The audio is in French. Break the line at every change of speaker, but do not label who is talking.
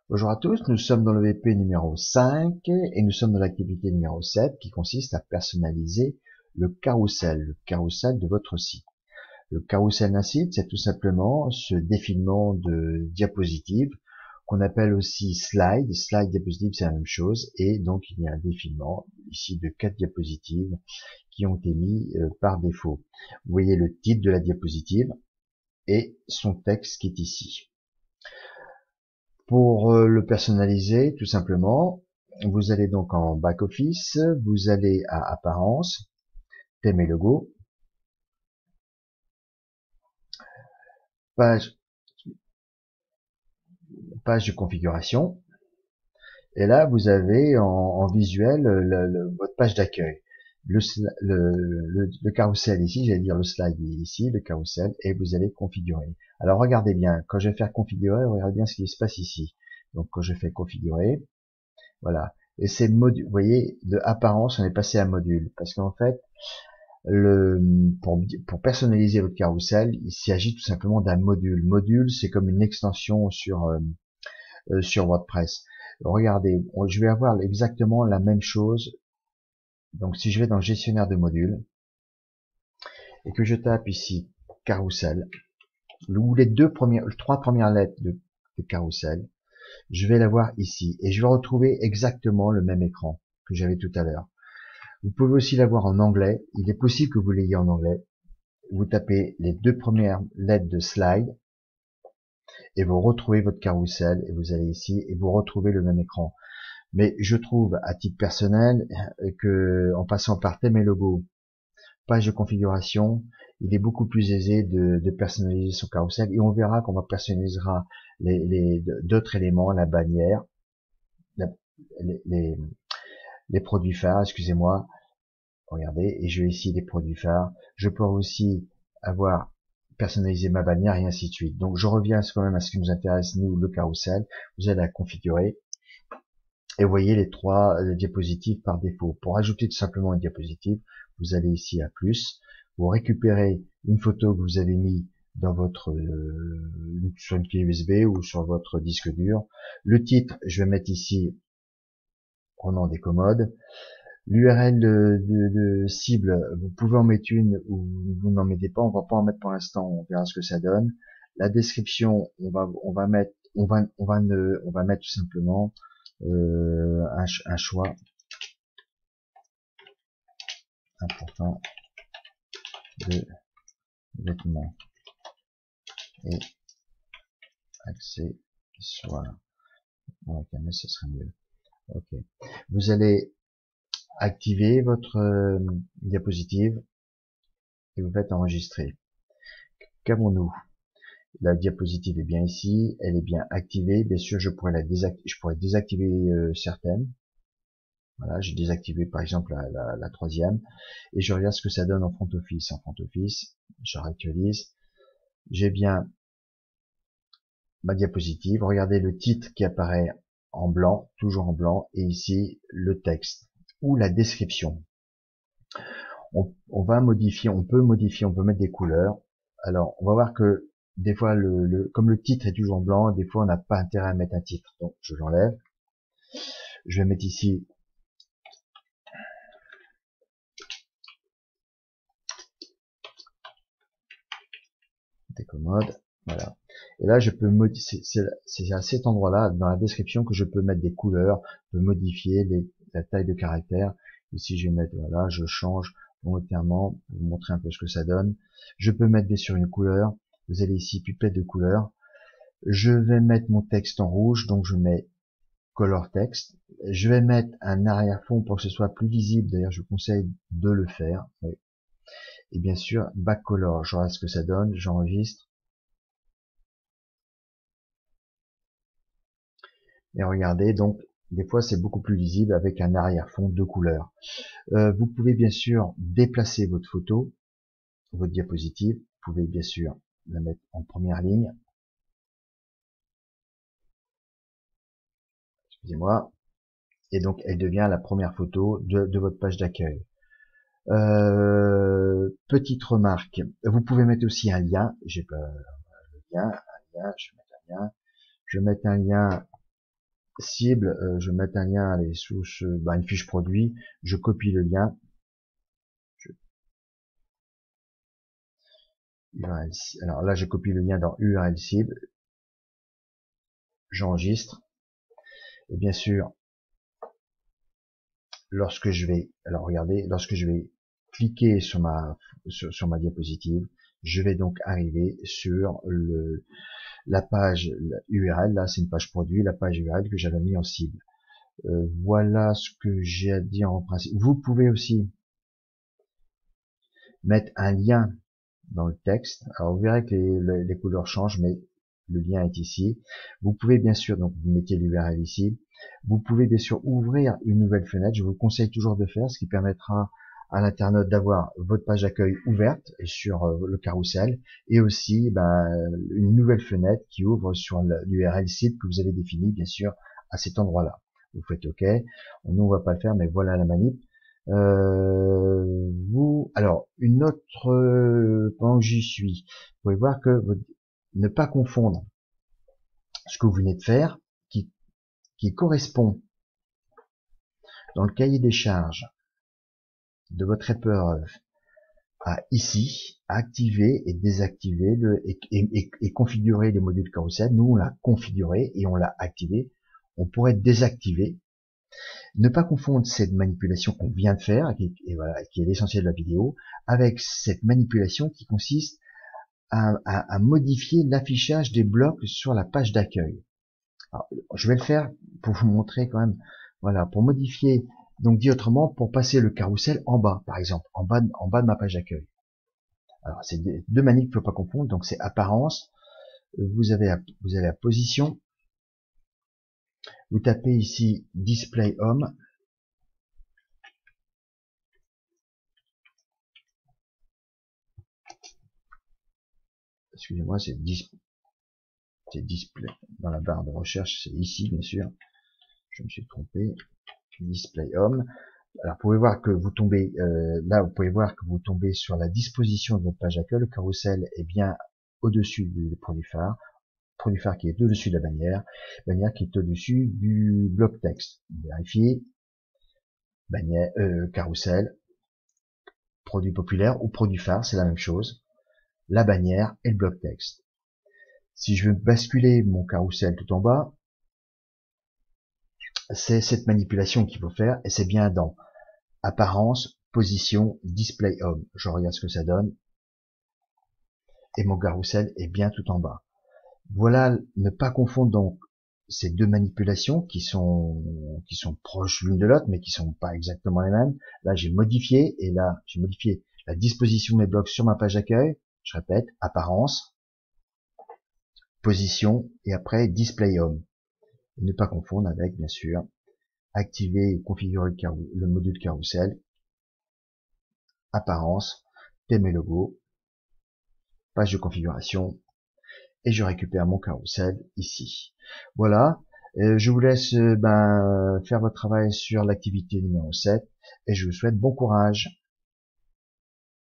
Bonjour à tous, nous sommes dans le VP numéro 5 et nous sommes dans l'activité numéro 7 qui consiste à personnaliser le carrousel de votre site. Le carrousel d'un site, c'est tout simplement ce défilement de diapositives qu'on appelle aussi slide. Slide, diapositive, c'est la même chose. Et donc, il y a un défilement ici de 4 diapositives qui ont été mis par défaut. Vous voyez le titre de la diapositive et son texte qui est ici. Pour le personnaliser, tout simplement, vous allez donc en back-office, vous allez à Apparence, thème et logo, page de configuration, et là vous avez en visuel votre page d'accueil. Le carrousel ici, j'allais dire le slide ici, le carrousel, et vous allez configurer. Alors regardez bien, quand je vais faire configurer, regardez bien ce qui se passe ici. Donc quand je fais configurer, voilà. Et c'est module. Vous voyez, de apparence, on est passé à module. Parce qu'en fait, pour personnaliser votre carrousel, il s'agit tout simplement d'un module. Module, c'est comme une extension sur WordPress. Regardez, je vais avoir exactement la même chose. Donc, si je vais dans le gestionnaire de modules et que je tape ici carrousel, où les trois premières lettres de carrousel, je vais l'avoir ici et je vais retrouver exactement le même écran que j'avais tout à l'heure. Vous pouvez aussi l'avoir en anglais. Il est possible que vous l'ayez en anglais. Vous tapez les deux premières lettres de slide et vous retrouvez votre carrousel et vous allez ici et vous retrouvez le même écran. Mais je trouve à titre personnel que en passant par thème et logo, page de configuration, il est beaucoup plus aisé de personnaliser son carrousel et on verra qu'on va personnaliser d'autres éléments, la bannière, la- les, les produits phares, excusez-moi. Regardez, et je vais ici les produits phares. Je peux aussi avoir personnalisé ma bannière et ainsi de suite. Donc je reviens quand même à ce qui nous intéresse, nous, le carrousel. Vous allez la configurer et vous voyez les trois diapositives par défaut. Pour ajouter tout simplement une diapositive, vous allez ici à plus. Vous récupérez une photo que vous avez mis dans votre sur une clé USB ou sur votre disque dur. Le titre, je vais mettre ici Ronan des commodes. L'URL de cible, vous pouvez en mettre une ou vous n'en mettez pas, on va pas en mettre pour l'instant, on verra ce que ça donne. La description, on va mettre tout simplement un choix important de vêtements et accessoires. Avec un S, ce serait mieux. Ok. Vous allez activer votre diapositive et vous faites enregistrer. Qu'avons-nous? La diapositive est bien ici, elle est bien activée. Bien sûr, je pourrais désactiver certaines. Voilà, j'ai désactivé par exemple la troisième. Et je regarde ce que ça donne en front office. En front office, je réactualise. J'ai bien ma diapositive. Regardez le titre qui apparaît en blanc, toujours en blanc. Et ici, le texte ou la description. On va modifier, on peut mettre des couleurs. Alors, on va voir que des fois, comme le titre est toujours blanc, des fois, on n'a pas intérêt à mettre un titre. Donc, je l'enlève. Je vais mettre ici des commodes. Voilà. Et là, je peux modifier, c'est à cet endroit-là, dans la description, que je peux mettre des couleurs, je peux modifier la taille de caractère. Ici, je vais mettre, voilà, je change volontairement, pour vous montrer un peu ce que ça donne. Je peux mettre bien sûr une couleur. Vous allez ici, pipette de couleur. Je vais mettre mon texte en rouge, donc je mets color text. Je vais mettre un arrière-fond pour que ce soit plus visible. D'ailleurs, je vous conseille de le faire. Oui. Et bien sûr, back color. Je regarde ce que ça donne. J'enregistre. Et regardez, donc, des fois, c'est beaucoup plus visible avec un arrière-fond de couleur. Vous pouvez bien sûr déplacer votre photo, votre diapositive. Vous pouvez bien sûr la mettre en première ligne. Excusez-moi. Et donc, elle devient la première photo de votre page d'accueil. Petite remarque, vous pouvez mettre aussi un lien. J'ai pas le lien, je vais mettre un lien. Je vais mettre un lien cible, je vais mettre un lien, allez, sous une fiche produit, je copie le lien, URL, alors là je copie le lien dans URL cible, j'enregistre, et bien sûr, lorsque je vais, alors regardez, lorsque je vais cliquer sur ma diapositive, je vais donc arriver sur la page URL, là c'est une page produit, la page URL que j'avais mis en cible. Voilà ce que j'ai à dire en principe. Vous pouvez aussi mettre un lien dans le texte. Alors vous verrez que les couleurs changent, mais le lien est ici. Vous pouvez bien sûr, donc vous mettez l'URL ici. Vous pouvez bien sûr ouvrir une nouvelle fenêtre. Je vous conseille toujours de faire, ce qui permettra à l'internaute d'avoir votre page d'accueil ouverte sur le carrousel, et aussi une nouvelle fenêtre qui ouvre sur l'URL site que vous avez défini bien sûr à cet endroit-là. Vous faites OK. Nous on va pas le faire, mais voilà la manip. Alors une autre, pendant que j'y suis, vous pouvez voir que ne pas confondre ce que vous venez de faire, qui correspond dans le cahier des charges de votre épreuve à ici, activer et désactiver et configurer les modules carrousel. Nous on l'a configuré et on l'a activé. On pourrait désactiver. Ne pas confondre cette manipulation qu'on vient de faire, qui est l'essentiel de la vidéo, avec cette manipulation qui consiste à modifier l'affichage des blocs sur la page d'accueil. Je vais le faire pour vous montrer quand même, voilà, pour modifier, donc dit autrement, pour passer le carrousel en bas, par exemple, en bas de ma page d'accueil. Alors, c'est deux manips qu'il ne faut pas confondre, donc c'est apparence, vous avez la position, vous tapez ici display home, excusez-moi, c'est display, dans la barre de recherche, c'est ici, bien sûr, je me suis trompé, display home. Alors, vous pouvez voir que vous tombez, là, vous pouvez voir que vous tombez sur la disposition de votre page d'accueil. Le carrousel est bien au-dessus du produit phare qui est au-dessus de la bannière qui est au-dessus du bloc texte. Vérifiez, bannière, carrousel, produit populaire ou produit phare, c'est la même chose. La bannière et le bloc texte. Si je veux basculer mon carrousel tout en bas, c'est cette manipulation qu'il faut faire, et c'est bien dans apparence, position, display home. Je regarde ce que ça donne. Et mon carrousel est bien tout en bas. Voilà, ne pas confondre donc ces deux manipulations qui sont proches l'une de l'autre, mais qui sont pas exactement les mêmes. Là, j'ai modifié, et là, j'ai modifié la disposition de mes blocs sur ma page d'accueil. Je répète, apparence, position, et après display home. Et ne pas confondre avec, bien sûr, activer et configurer le module carrousel, apparence, thème et logo, page de configuration, et je récupère mon carrousel ici. Voilà, je vous laisse faire votre travail sur l'activité numéro 7, et je vous souhaite bon courage.